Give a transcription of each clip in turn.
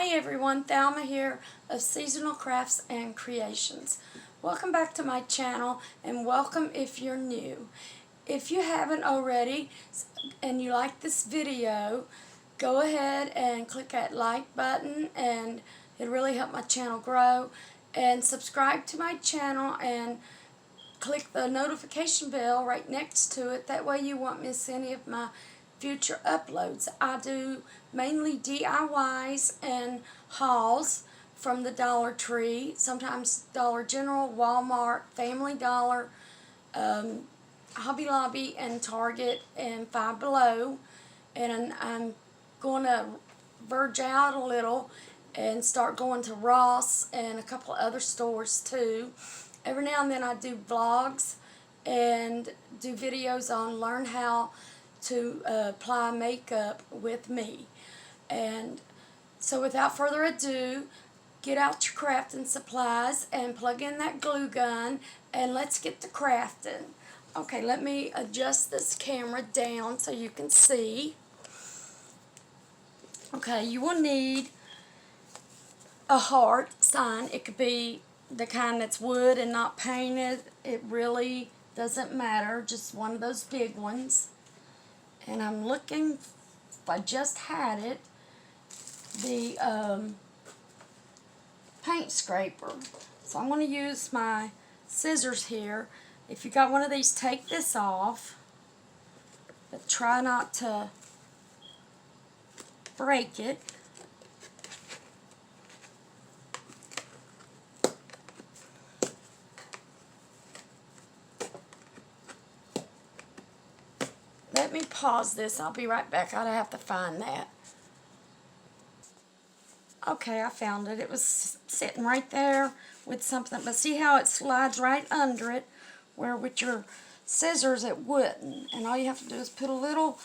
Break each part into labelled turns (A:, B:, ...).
A: Hi everyone, Thelma here of Seasonal Crafts and Creations. Welcome back to my channel and welcome if you're new. If you haven't already and you like this video, go ahead and click that like button and it'll really help my channel grow. And subscribe to my channel and click the notification bell right next to it. That way you won't miss any of my future uploads. I do mainly DIYs and hauls from the Dollar Tree, sometimes Dollar General, Walmart, Family Dollar, Hobby Lobby, and Target, and Five Below. And I'm going to verge out a little and start going to Ross and a couple of other stores too. Every now and then I do vlogs and do videos on learn how to apply makeup with me. And so without further ado, get out your crafting supplies and plug in that glue gun and let's get to crafting. Okay, let me adjust this camera down so you can see. Okay, you will need a heart sign. It could be the kind that's wood and not painted. It really doesn't matter, just one of those big ones. And I'm looking, if I just had it, the paint scraper. So I'm going to use my scissors here. If you got one of these, take this off, but try not to break it. Let me pause this. I'll be right back. I'd have to find that. Okay, I found it. It was sitting right there with something. But see how it slides right under it, where with your scissors it wouldn't. And all you have to do is put a little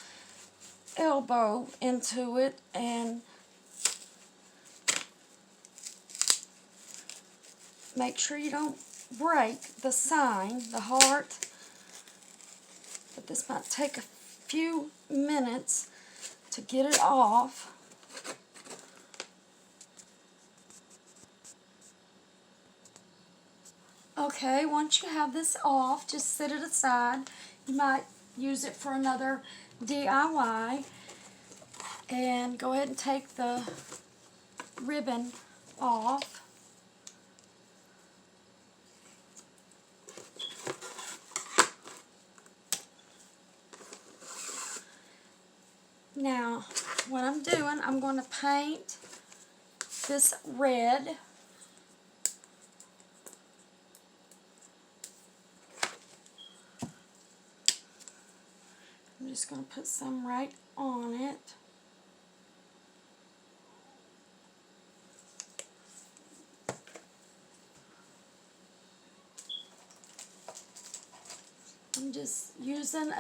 A: elbow into it and make sure you don't break the sign, the heart. But this might take a few minutes to get it off. Okay, once you have this off, just set it aside. You might use it for another DIY. And go ahead and take the ribbon off. Now, what I'm doing, I'm going to paint this red. I'm just going to put some right on it. I'm just using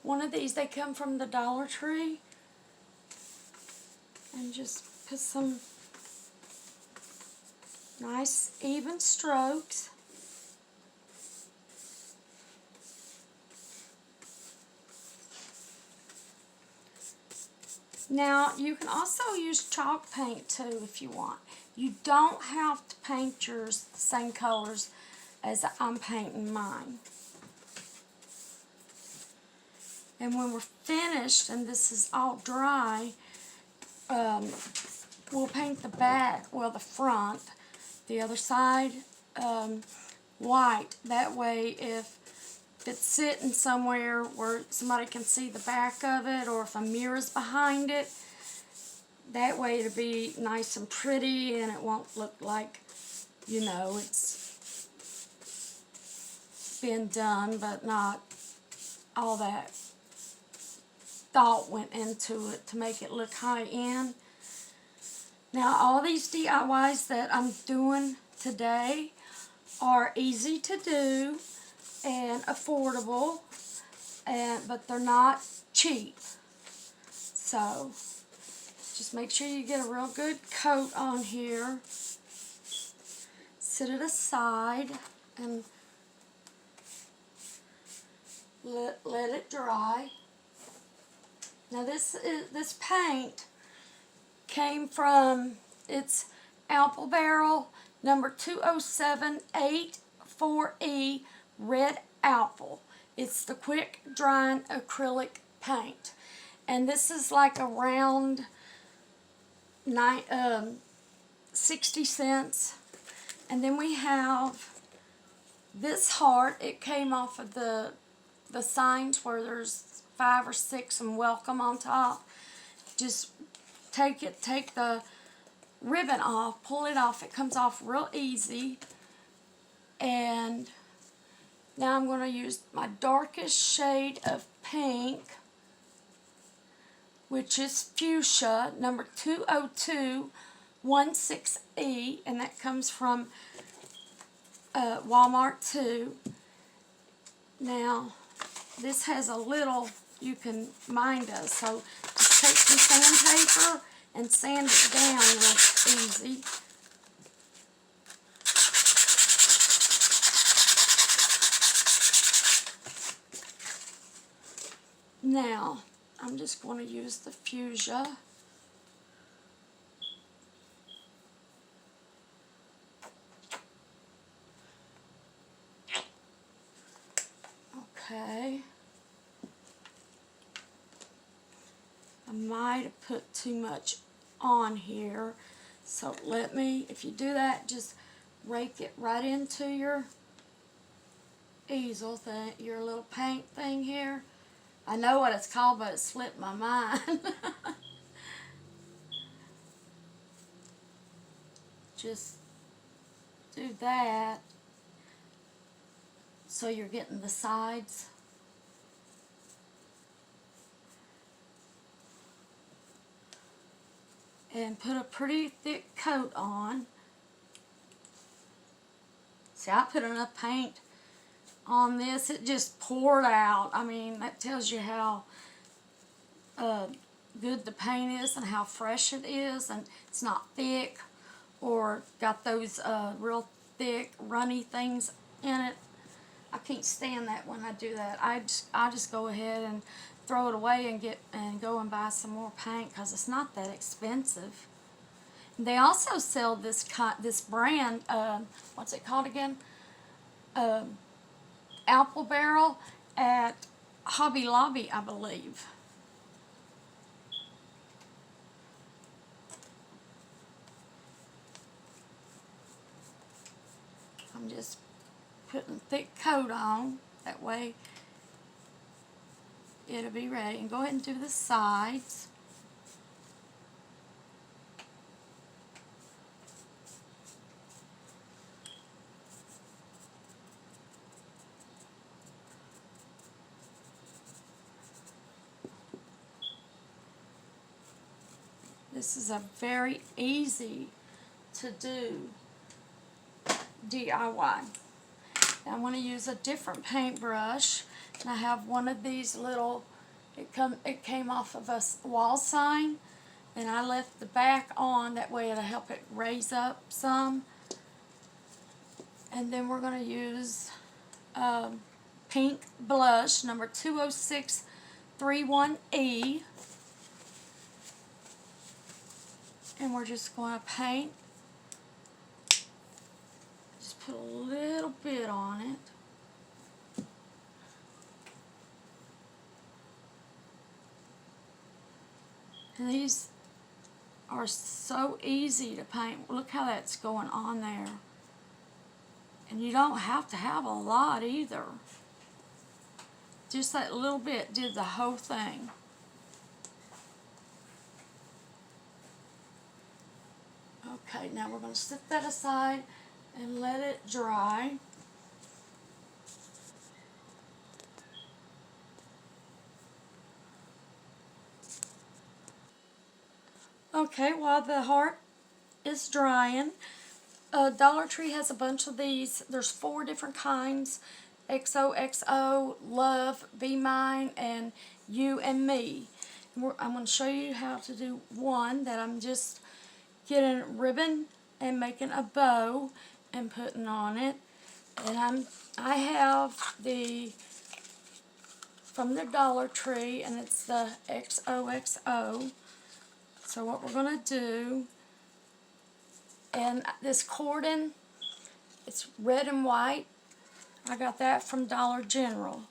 A: one of these. They come from the Dollar Tree. And just put some nice even strokes. Now, you can also use chalk paint too if you want. You don't have to paint yours the same colors as I'm painting mine. And when we're finished and this is all dry, we'll paint the back, well, the front, the other side, white. That way, if it's sitting somewhere where somebody can see the back of it, or if a mirror's behind it, that way it'll be nice and pretty and it won't look like, you know, it's been done, but not all that thought went into it to make it look high-end. Now, all these DIYs that I'm doing today are easy to do and affordable, but they're not cheap. So, just make sure you get a real good coat on here. Set it aside and let it dry. Now this paint came from, it's Apple Barrel number 20784E Red Apple. It's the quick drying acrylic paint. And this is like around 60 cents. And then we have this heart. It came off of the signs where there's 5 or 6 and welcome on top. Just take the ribbon off, pull it off. It comes off real easy. And now I'm going to use my darkest shade of pink, which is fuchsia, number 20216E, and that comes from Walmart too. Now, this has a little, you can mine us, so just take some sandpaper and sand it down real easy. Now, I'm just going to use the fuchsia. Okay. I might have put too much on here, so let me, if you do that, just rake it right into your easel thing, your little paint thing here. I know what it's called, but it slipped my mind. Just do that so you're getting the sides. And put a pretty thick coat on. See, I put enough paint on this, it just poured out. I mean, that tells you how good the paint is and how fresh it is, and it's not thick or got those real thick runny things in it. I can't stand that when I do that. I just go ahead and throw it away and go and buy some more paint because it's not that expensive. They also sell this brand, what's it called again? Apple Barrel at Hobby Lobby, I believe. I'm just putting a thick coat on, that way it'll be ready. And go ahead and do the sides. This is a very easy to do DIY. Now I'm going to use a different paintbrush, and I have one of these little, it came off of a wall sign, and I left the back on, that way it'll help it raise up some. And then we're going to use pink blush, number 20631E. And we're just going to paint. Just put a little bit on it. And these are so easy to paint. Look how that's going on there. And you don't have to have a lot either. Just that little bit did the whole thing. Okay, now we're going to set that aside and let it dry. Okay, while the heart is drying, Dollar Tree has a bunch of these. There's 4 different kinds: XOXO, Love, Be Mine, and You and Me. I'm going to show you how to do one that I'm just getting ribbon and making a bow and putting on it. And I have from the Dollar Tree, and it's the XOXO. So what we're going to do, and this cordon, it's red and white. I got that from Dollar General.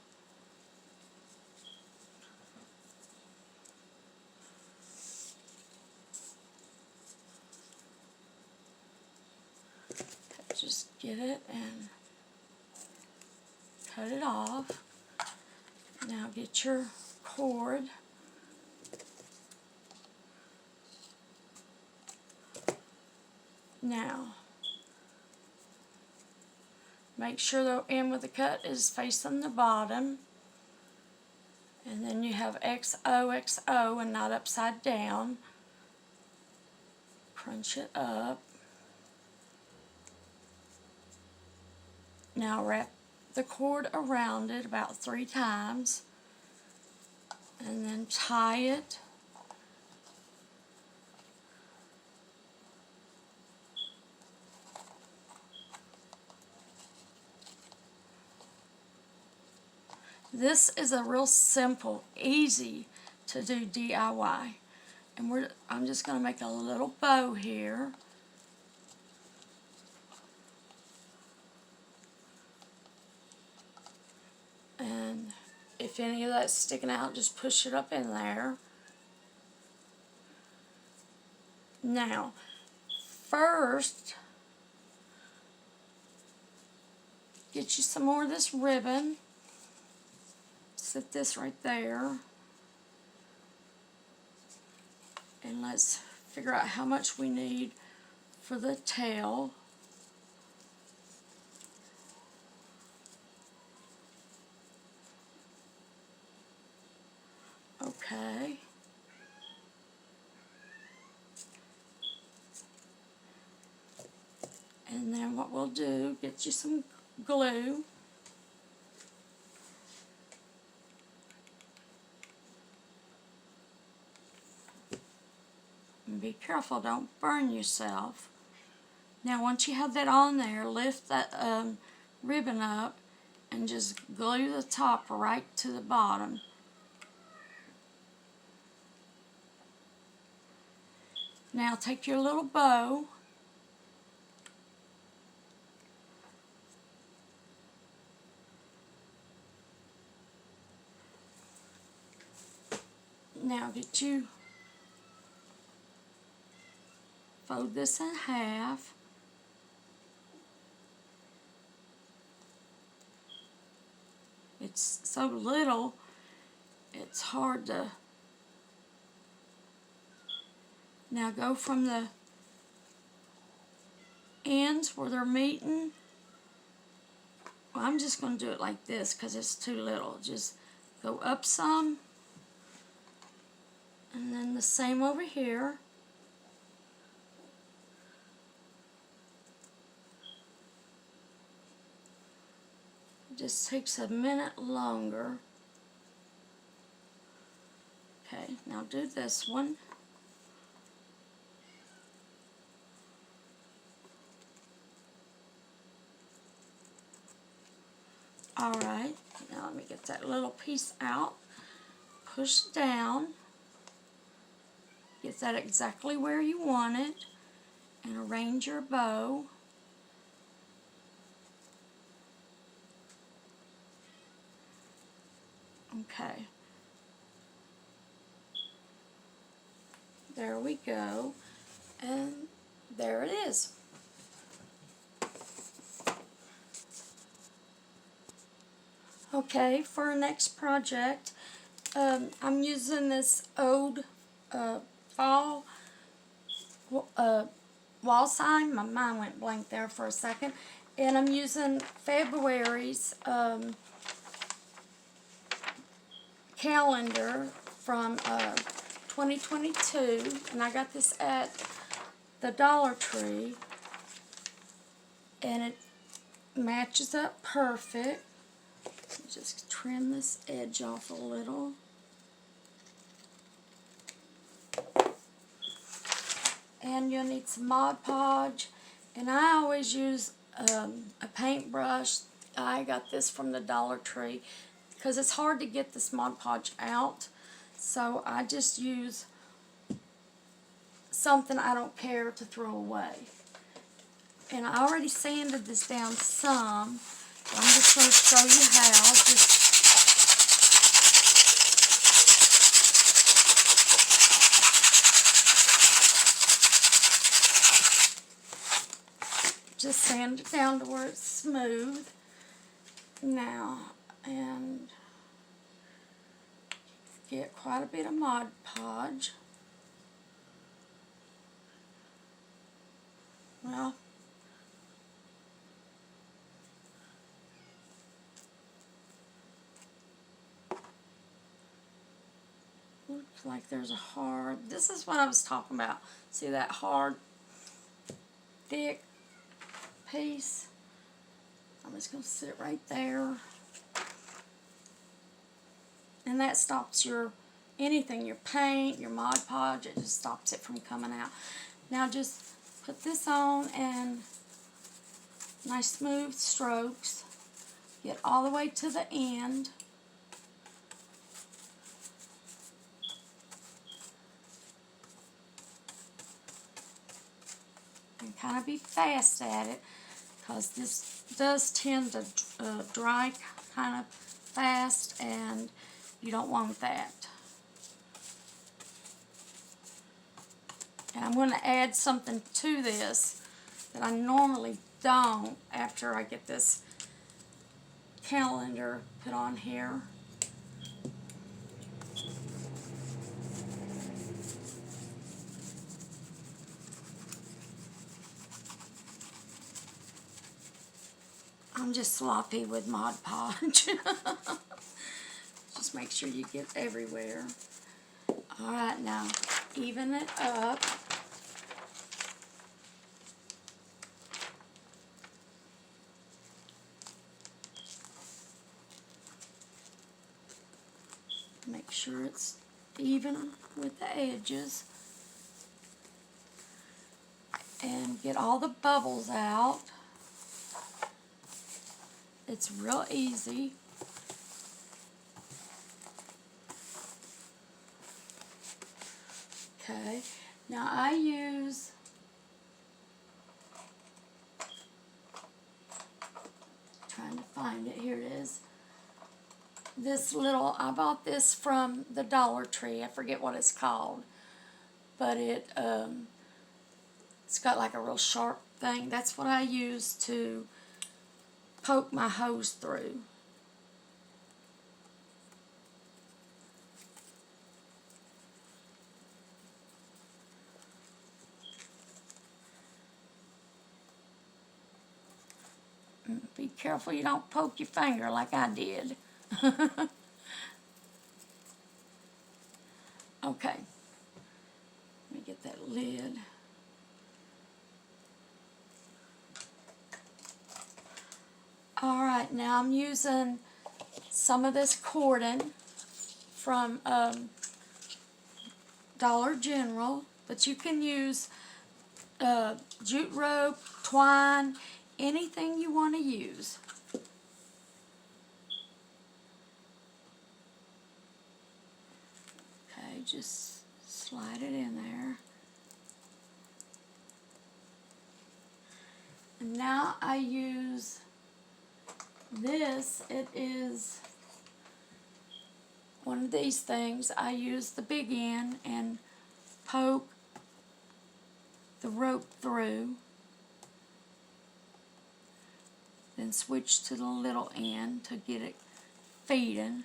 A: Just get it and cut it off. Now get your cord. Now, make sure the end with the cut is facing the bottom. And then you have XOXO and not upside down. Crunch it up. Now wrap the cord around it about 3 times. And then tie it. This is a real simple, easy to do DIY. And I'm just going to make a little bow here. And if any of that's sticking out, just push it up in there. Now, first, get you some more of this ribbon. Set this right there. And let's figure out how much we need for the tail. Okay. And then what we'll do, get you some glue. And be careful, don't burn yourself. Now once you have that on there, lift that ribbon up and just glue the top right to the bottom. Now take your little bow now get you, fold this in half. It's so little, it's hard to. Now go from the ends where they're meeting. Well, I'm just going to do it like this because it's too little. Just go up some. And then the same over here. It just takes a minute longer. Okay, now do this one. Alright, now let me get that little piece out. Push down. Get that exactly where you want it. And arrange your bow. Okay. There we go. And there it is. Okay, for our next project, I'm using this old fall wall sign. My mind went blank there for a second. And I'm using February's calendar from 2022. And I got this at the Dollar Tree. And it matches up perfect. Just trim this edge off a little. And you'll need some Mod Podge. And I always use a paintbrush. I got this from the Dollar Tree because it's hard to get this Mod Podge out. So I just use something I don't care to throw away. And I already sanded this down some, but I'm just going to show you how. Just sand it down to where it's smooth now, and get quite a bit of Mod Podge. Well, looks like there's a hard, this is what I was talking about. See that hard, thick piece? I'm just going to sit right there. And that stops your, anything, your paint, your Mod Podge, it just stops it from coming out. Now just put this on and nice smooth strokes. Get all the way to the end. And kind of be fast at it, because this does tend to dry kind of fast, and you don't want that. And I'm going to add something to this that I normally don't after I get this calendar put on here. I'm just sloppy with Mod Podge. Just make sure you get everywhere. Alright, now even it up. Make sure it's even with the edges. And get all the bubbles out. It's real easy. Okay, now I use trying to find it, here it is. This little, I bought this from the Dollar Tree, I forget what it's called, but it's got like a real sharp thing. That's what I use to poke my hose through. Be careful you don't poke your finger like I did. Okay. Let me get that lid. Alright, now I'm using some of this cordon from Dollar General, but you can use jute rope, twine, anything you want to use. Okay, just slide it in there. And now I use this. It is one of these things. I use the big end and poke the rope through. Then switch to the little end to get it feeding.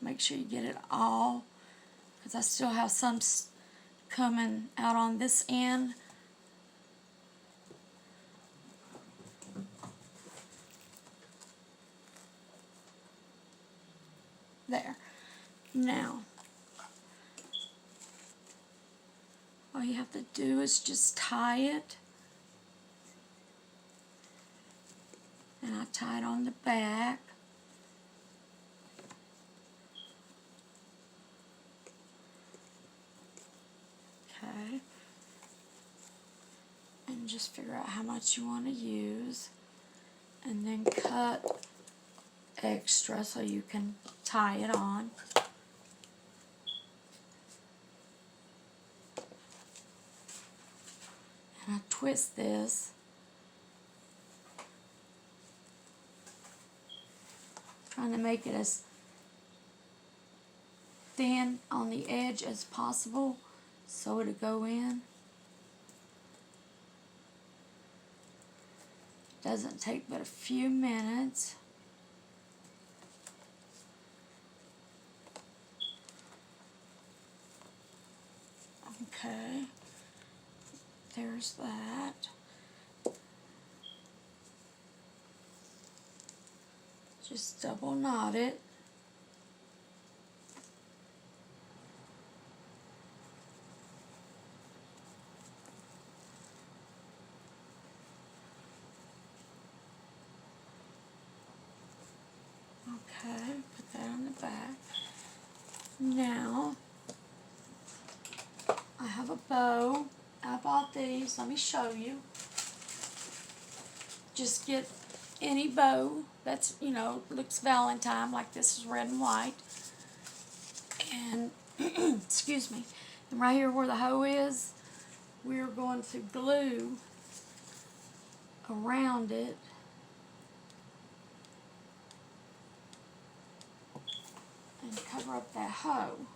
A: Make sure you get it all, because I still have some coming out on this end. There. Now, all you have to do is just tie it. And I tie it on the back. Okay. And just figure out how much you want to use. And then cut extra so you can tie it on. And I twist this. Trying to make it as thin on the edge as possible so it'll go in. Doesn't take but a few minutes. Okay, there's that. Just double knot it. Okay, put that on the back. Now, I have a bow. I bought these. Let me show you. Just get any bow that's, you know, looks Valentine, like this is red and white. And, excuse me, and right here where the hoe is, we're going to glue around it. And cover up that hoe.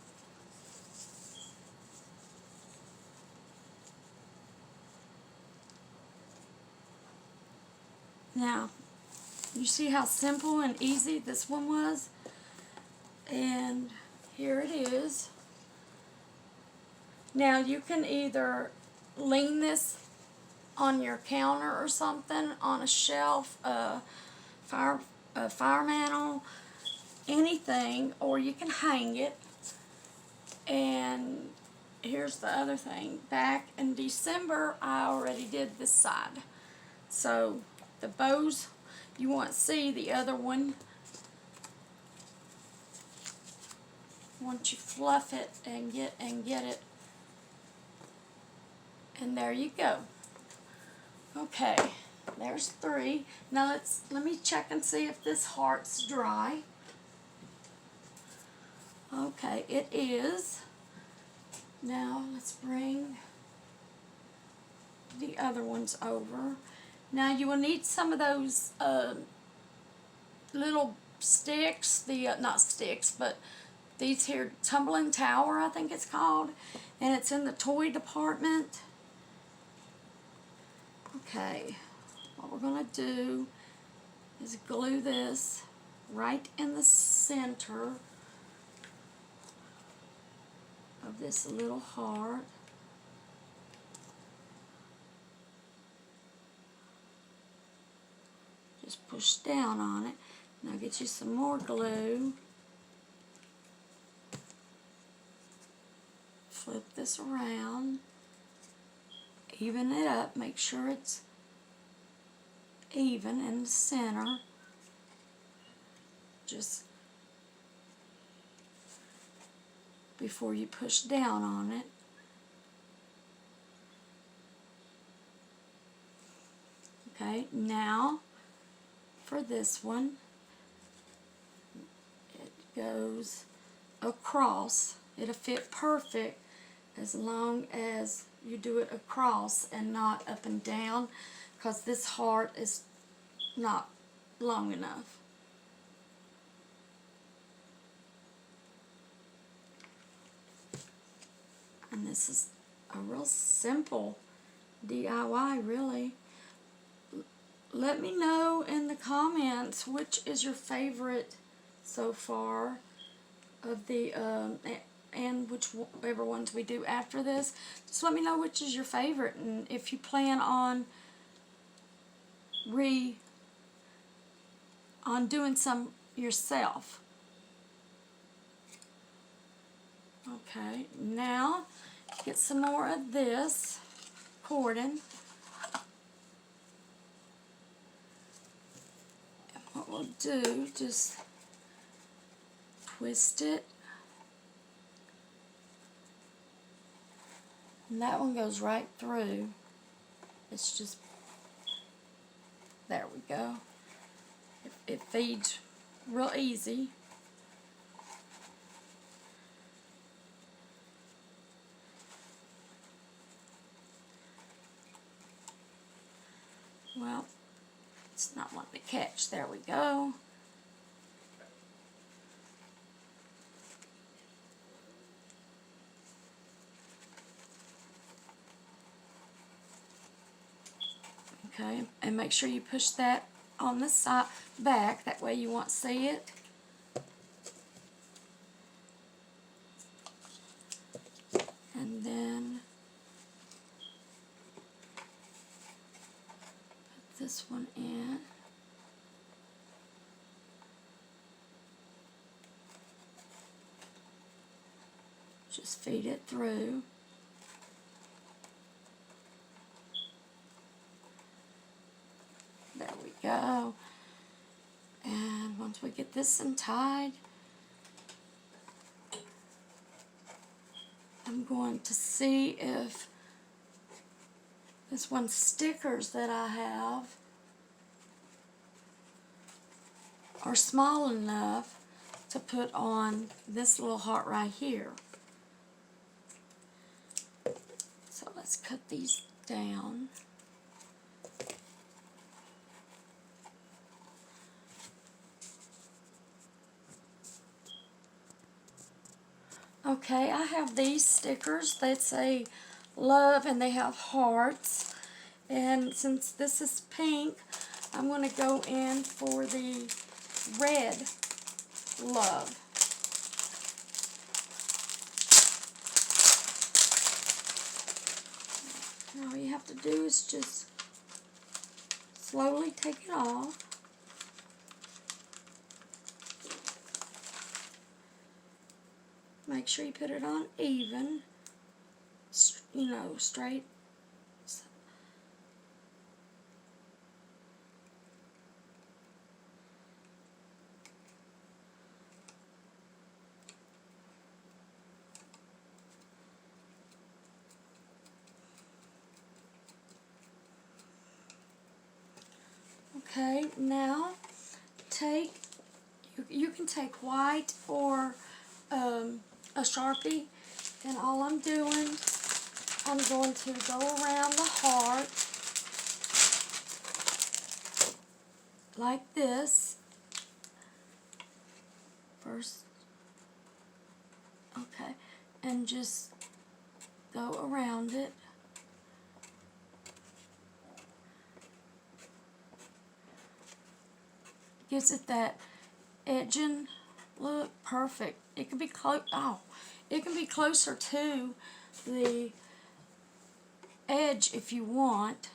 A: Now, you see how simple and easy this one was? And here it is. Now you can either lean this on your counter or something, on a shelf, a fire mantle, anything, or you can hang it. And here's the other thing. Back in December, I already did this side. So the bows, you won't see the other one. Once you fluff it and get it, and there you go. Okay, there's 3. Now let me check and see if this heart's dry. Okay, it is. Now let's bring the other ones over. Now you will need some of those little sticks, not sticks, but these here, tumbling tower, I think it's called, and it's in the toy department. Okay, what we're going to do is glue this right in the center of this little heart. Just push down on it. Now get you some more glue. Flip this around. Even it up. Make sure it's even in the center. Just before you push down on it. Okay, now for this one, it goes across. It'll fit perfect as long as you do it across and not up and down, because this heart is not long enough. And this is a real simple DIY, really. Let me know in the comments which is your favorite so far of the, and whichever ones we do after this. Just let me know which is your favorite, and if you plan on doing some yourself. Okay, now get some more of this cordon. And what we'll do, just twist it. And that one goes right through. It's just, there we go. It feeds real easy. Well, it's not wanting to catch. There we go. Okay, and make sure you push that on the side back, that way you won't see it. And then put this one in. Just feed it through. There we go. And once we get this untied, I'm going to see if this one stickers that I have are small enough to put on this little heart right here. So let's cut these down. Okay, I have these stickers that say love and they have hearts. And since this is pink, I'm going to go in for the red love. And all you have to do is just slowly take it off. Make sure you put it on even, you know, straight. Okay, now take, you can take white or a Sharpie, and all I'm doing, I'm going to go around the heart like this first, okay, and just go around it. Gives it that edging look. Perfect. It can be close. Oh, it can be closer to the edge if you want,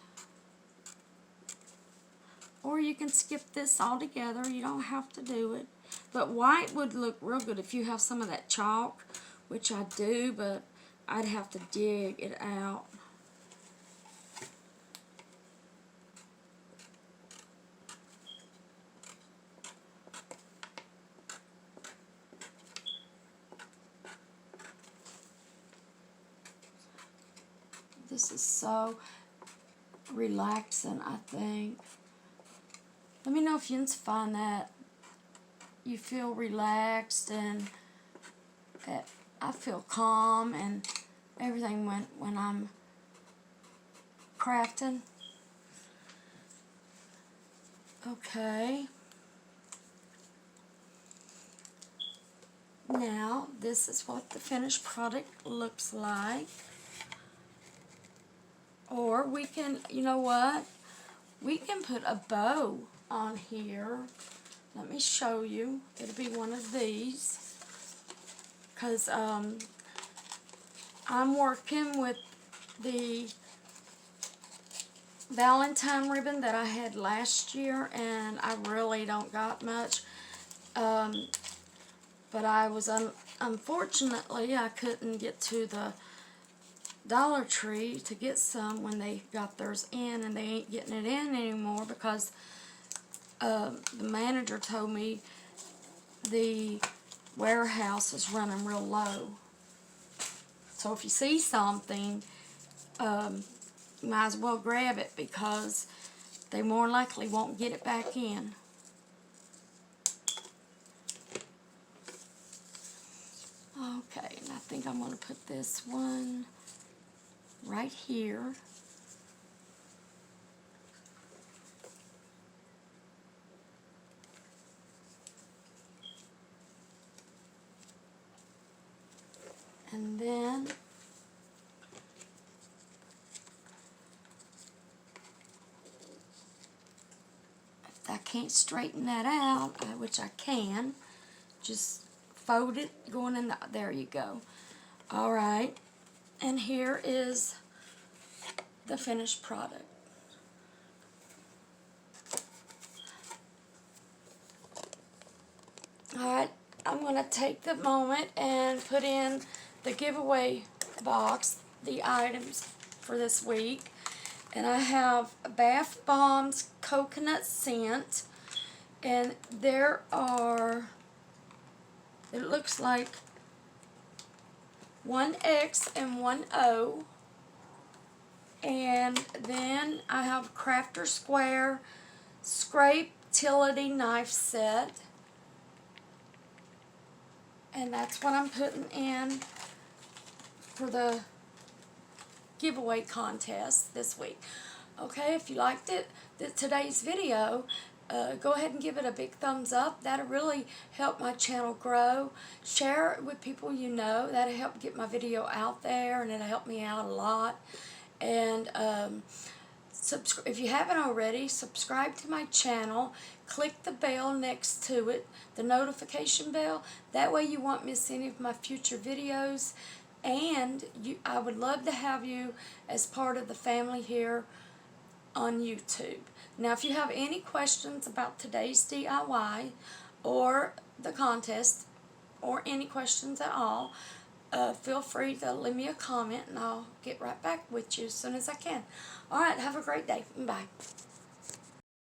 A: or you can skip this altogether. You don't have to do it. But white would look real good if you have some of that chalk, which I do, but I'd have to dig it out. This is so relaxing, I think. Let me know if you find that you feel relaxed and that I feel calm and everything when I'm crafting. Okay. Now, this is what the finished product looks like. Or we can, you know what? We can put a bow on here. Let me show you. It'll be one of these. Because I'm working with the Valentine ribbon that I had last year, and I really don't got much. But I was, unfortunately, I couldn't get to the Dollar Tree to get some when they got theirs in, and they ain't getting it in anymore because the manager told me the warehouse is running real low. So if you see something, you might as well grab it because they more likely won't get it back in. think I'm going to put this one right here. And then if I can't straighten that out, which I can, just fold it going in the, there you go. Alright, and here is the finished product. Alright, I'm going to take the moment and put in the giveaway box, the items for this week. And I have Bath Bombs Coconut Scent, and there are, it looks like one X and one O. And then I have Crafter Square Scrape Utility Knife Set. And that's what I'm putting in for the giveaway contest this week. Okay, if you liked today's video, go ahead and give it a big thumbs up. That'll really help my channel grow. Share it with people you know. That'll help get my video out there, and it'll help me out a lot. And if you haven't already, subscribe to my channel. Click the bell next to it, the notification bell. That way you won't miss any of my future videos. And I would love to have you as part of the family here on YouTube. Now, if you have any questions about today's DIY or the contest or any questions at all, feel free to leave me a comment and I'll get right back with you as soon as I can. Alright, have a great day. Bye.